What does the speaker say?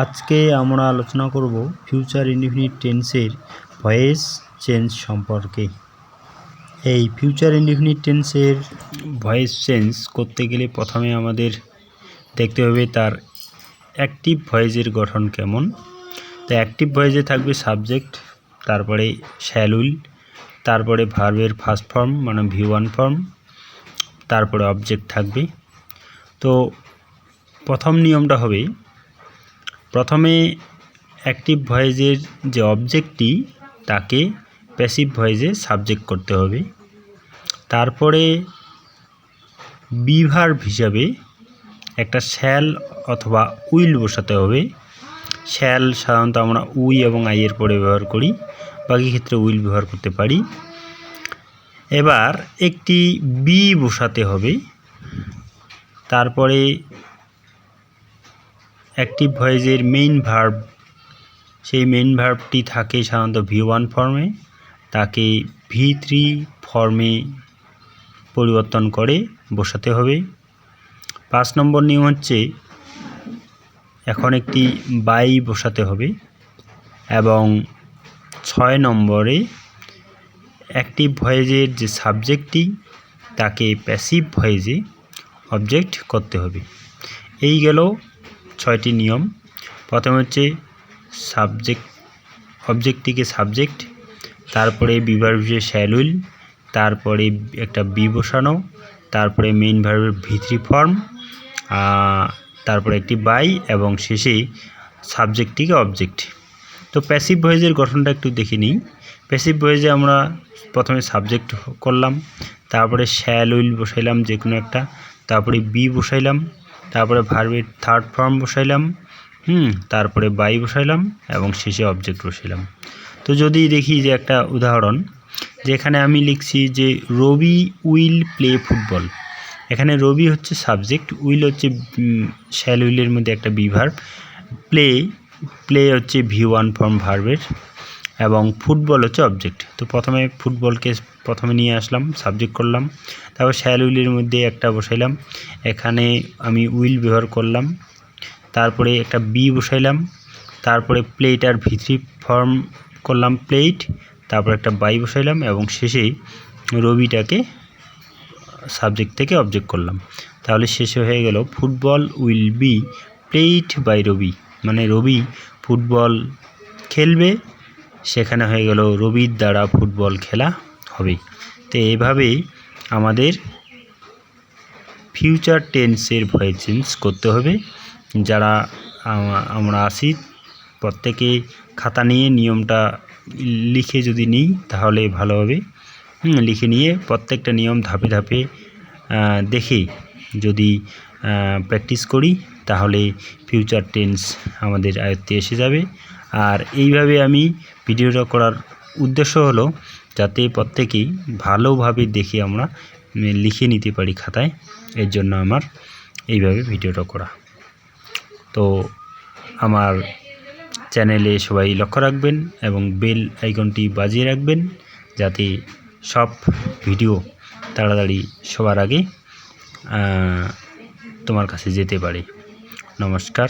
আজকে আমরা আলোচনা করব ফিউচার ইনডিফিনিট টেন্সের ভয়েস চেঞ্জ সম্পর্কে। এই ফিউচার ইনডিফিনিট টেন্সের ভয়েস চেঞ্জ করতে গেলে প্রথমে আমাদের দেখতে হবে তার অ্যাক্টিভ ভয়েসের গঠন কেমন। তো অ্যাক্টিভ ভয়েসে থাকবে সাবজেক্ট, তারপরে শ্যাল উইল, তারপরে ভার্বের ফার্স্ট ফর্ম মানে V1 ফর্ম, তারপরে অবজেক্ট থাকবে। তো প্রথম নিয়মটা হবে, প্রথমে অ্যাক্টিভ ভয়েসের যে অবজেক্টটি তাকে প্যাসিভ ভয়েসে সাবজেক্ট করতে হবে। তারপরে বি ভার্ব হিসাবে একটা শ্যাল অথবা উইল বসাতে হবে। শ্যাল সাধারণত আমরা উই এবং আই এর পরে ব্যবহার করি, বাকি ক্ষেত্রে উইল ব্যবহার করতে পারি। এবার একটি বি বসাতে হবে। তারপরে অ্যাক্টিভ ভয়েসের মেইন ভার্ব, সেই মেইন ভার্বটি থাকে সাধারণত V1 ফর্মে, তাকে V3 ফর্মে পরিবর্তন করে বসাতে হবে। 5 নম্বর নিয়ম হচ্ছে এখন একটি বাই বসাতে হবে। এবং 6 নম্বরে অ্যাক্টিভ ভয়েসের যে সাবজেক্টটি তাকে প্যাসিভ ভয়েসে অবজেক্ট করতে হবে। এই গেল 6টি নিয়ম। প্রথমে হচ্ছে সাবজেক্ট, অবজেক্টটিকে সাবজেক্ট, তারপরে বিভার্ব হিসেবে শ্যাল উইল, তারপরে একটা বি বসানো, তারপরে মেইন ভার্বের V3 ফর্ম, তারপরে একটি বাই এবং শেষে সাবজেক্টটিকে অবজেক্ট। তো প্যাসিভ ভয়েসের গঠনটা একটু দেখে নিই। প্যাসিভ ভয়েসে আমরা প্রথমে সাবজেক্ট করলাম, তারপরে শ্যাল উইল বসাইলাম যে কোনো একটা, তারপরে বি বসাইলাম, তারপরে ভার্বের থার্ড ফর্ম বসাইলাম, তারপরে বাই বসাইলাম এবং শেষে অবজেক্ট বসাইলাম। তো যদি দেখি যে একটা উদাহরণ, যেখানে আমি লিখছি যে রবি উইল প্লে ফুটবল। এখানে রবি হচ্ছে সাবজেক্ট, উইল হচ্ছে শ্যাল উইলের মধ্যে একটা বি ভার্ব, প্লে হচ্ছে V1 ফর্ম ভার্বের, এবং ফুটবল হচ্ছে অবজেক্ট। তো প্রথমে ফুটবলকে প্রথমে নিয়ে আসলাম, সাবজেক্ট করলাম, তারপর শ্যাল উইলের মধ্যে একটা বসাইলাম, এখানে আমি উইল ব্যবহার করলাম, তারপরে একটা বি বসাইলাম, তারপরে প্লেটার V3 ফর্ম করলাম প্লেট, তারপর একটা বাই বসাইলাম এবং শেষে রবিটাকে সাবজেক্ট থেকে অবজেক্ট করলাম। তাহলে শেষে হয়ে গেল football will be played by Rabi, মানে রবি ফুটবল খেলবে, সেখানে হয়ে গেল রবির দ্বারা ফুটবল খেলা হবে। তো এইভাবেই আমাদের ফিউচার টেন্সের ভয়েস চেঞ্জ করতে হবে। যারা আমরা আছি প্রত্যেকে খাতা নিয়ে নিয়মটা লিখে যদি নিই তাহলে ভালো হবে। লিখে নিয়ে প্রত্যেকটা নিয়ম ধাপে ধাপে দেখে যদি প্র্যাকটিস করি তাহলে ফিউচার টেন্স আমাদের আয়ত্তে এসে যাবে। আর এইভাবে আমি ভিডিওটা করার উদ্দেশ্য হলো যাতে প্রত্যেকেই ভালোভাবে দেখে আমরা লিখে নিতে পারি খাতায়, এর জন্য আমার এইভাবে ভিডিওটা করা। তো আমার চ্যানেলে সবাই লক্ষ্য রাখবেন এবং বেল আইকনটি বাজিয়ে রাখবেন যাতে সব ভিডিও তাড়াতাড়ি সবার আগে তোমার কাছে যেতে পারে। নমস্কার।